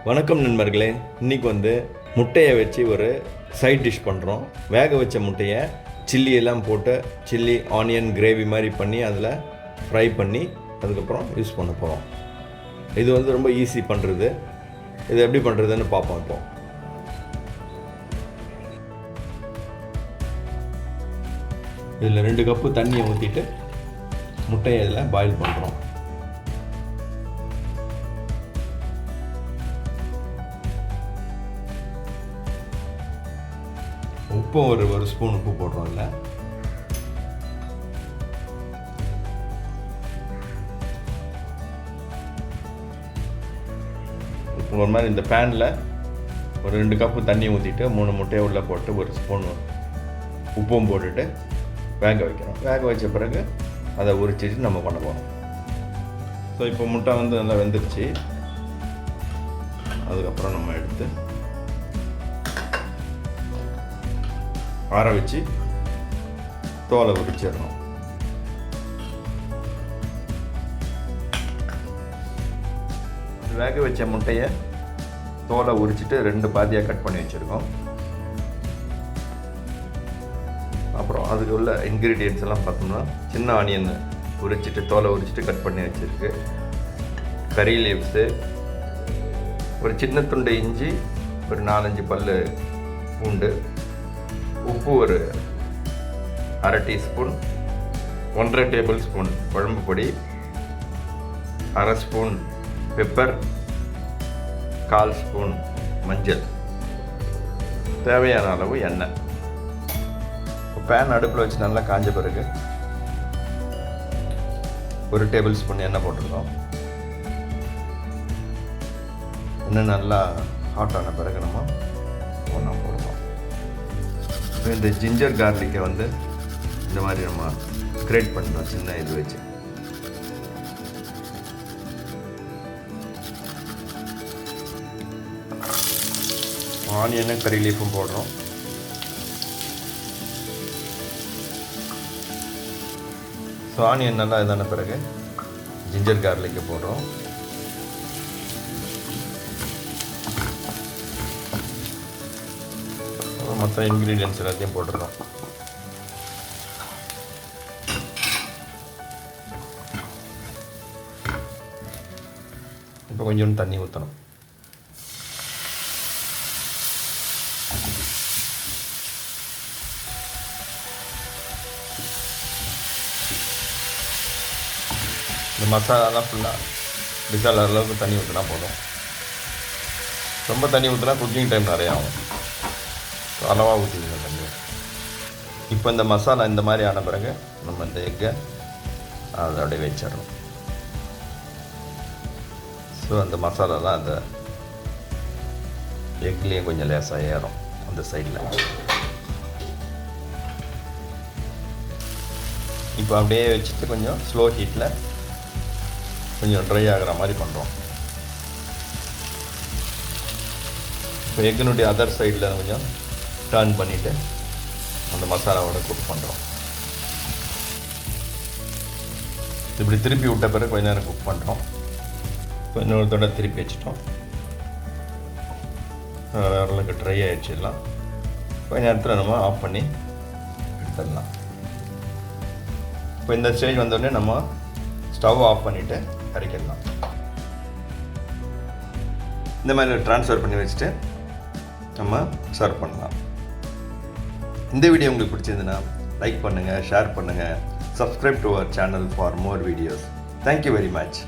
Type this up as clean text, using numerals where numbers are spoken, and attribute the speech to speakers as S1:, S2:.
S1: வணக்கம் நண்பர்களே, இன்றைக்கி முட்டையை வச்சு ஒரு சைட் டிஷ் பண்ணுறோம். வேக வச்ச முட்டையை சில்லி எல்லாம் போட்டு சில்லி ஆனியன் கிரேவி மாதிரி பண்ணி அதில் ஃப்ரை பண்ணி அதுக்கப்புறம் யூஸ் பண்ண போகிறோம். இது ரொம்ப ஈஸி பண்ணுறது. இது எப்படி பண்ணுறதுன்னு பார்ப்போம். இப்போ இதில் 2 கப்பு தண்ணியை ஊற்றிட்டு முட்டையை இதில் பாயில் பண்ணுறோம். உப்பு ஒரு ஸ்பூன் உப்பு போடுறோம். இல்லை இப்போ ஒரு மாதிரி இந்த பேனில் ஒரு 2 கப்பு தண்ணி ஊற்றிட்டு 3 முட்டையை உள்ளே போட்டு ஒரு ஸ்பூன் உப்பும் போட்டுட்டு வேக வைக்கிறோம். வேக வச்ச பிறகு அதை உரிச்சிட்டு நம்ம பண்ண போகிறோம். ஸோ இப்போ முட்டை நல்லா வெந்துருச்சு. அதுக்கப்புறம் நம்ம எடுத்து ஆற வச்சு தோலை உரிச்சிடணும். வேக வச்ச முட்டையை தோலை உரிச்சிட்டு 2 பாதியாக கட் பண்ணி வச்சுருக்கோம். அப்புறம் அதுக்கு உள்ள இன்க்ரீடியன்ட்ஸ் எல்லாம் பார்த்தோம்னா, சின்ன ஆனியன் உரிச்சிட்டு தோலை உரிச்சிட்டு கட் பண்ணி வச்சுருக்கு, கறி லீவ்ஸு, ஒரு சின்ன துண்டு இஞ்சி, ஒரு 4-5 பல் பூண்டு, உப்பு ஒரு 1/2 டீஸ்பூன், 1/2 டேபிள் ஸ்பூன் குழம்பு பொடி, 1/2 ஸ்பூன் பெப்பர், 1/4 ஸ்பூன் மஞ்சள், தேவையான அளவு எண்ணெய். பேன் அடுப்பில் வச்சு நல்லா காஞ்ச பிறகு 1 டேபிள் ஸ்பூன் எண்ணெய் போட்டுருக்கோம். எண்ணெய் நல்லா ஹாட் ஆன பிறகு நம்ம ஒன்றா போடுவோம். இந்த ஜிஞ்சர் கார்லிக்கை இந்த மாதிரி நம்ம கிரேட் பண்ணுறோம் சின்ன இது வச்சு. ஆனியனும் கறி லீஃபும் போடுறோம். ஸோ ஆனியன் நல்லா இதான பிறகு ஜிஞ்சர் கார்லிக்கை போடுறோம். மற்ற இன்க்ரீடியன்ட்ஸ் எல்லாத்தையும் போட்டுடுறோம். இப்போ கொஞ்சம் தண்ணி ஊற்றணும். இந்த மசாலாலாம் ஃபுல்லாக டிசால் அளவுக்கு தண்ணி ஊற்றினா போதும். ரொம்ப தண்ணி ஊற்றினா குக்கிங் டைம் நிறையா ஆகும். அளவாக ஊற்றிடுங்க தண்ணி. இப்போ இந்த மசாலா இந்த மாதிரி ஆன பிறகு நம்ம இந்த எக்கை அதை அப்படியே வச்சிடணும். ஸோ அந்த மசாலாலாம் அந்த எக்லேயும் கொஞ்சம் லேசாக ஏறும் அந்த சைடில். இப்போ அப்படியே வச்சுட்டு கொஞ்சம் ஸ்லோ ஹீட்டில் கொஞ்சம் ட்ரை ஆகிற மாதிரி பண்ணுறோம். இப்போ எக்கினுடைய அதர் சைடில் கொஞ்சம் டர்ன் பண்ணிவிட்டு அந்த மசாலாவோட குக் பண்ணுறோம். இப்படி திருப்பி விட்ட பிறகு கொஞ்ச நேரம் குக் பண்ணுறோம். இப்போ இன்னொரு தடவை திருப்பி வச்சுட்டோம். ஓரளவுக்கு ட்ரை ஆகிடுச்சு. எல்லாம் கொஞ்ச நேரத்தில் நம்ம ஆஃப் பண்ணி எடுத்துடலாம். இப்போ இந்த ஸ்டேஜ் வந்தோடனே நம்ம ஸ்டவ் ஆஃப் பண்ணிவிட்டு இறக்கிடலாம். இந்த மாதிரி ட்ரான்ஸ்ஃபர் பண்ணி வச்சுட்டு நம்ம சர்வ் பண்ணலாம். இந்த வீடியோ உங்களுக்கு பிடிச்சிருந்துன்னா லைக் பண்ணுங்கள், ஷேர் பண்ணுங்கள், subscribe to our channel for more videos. Thank you very much.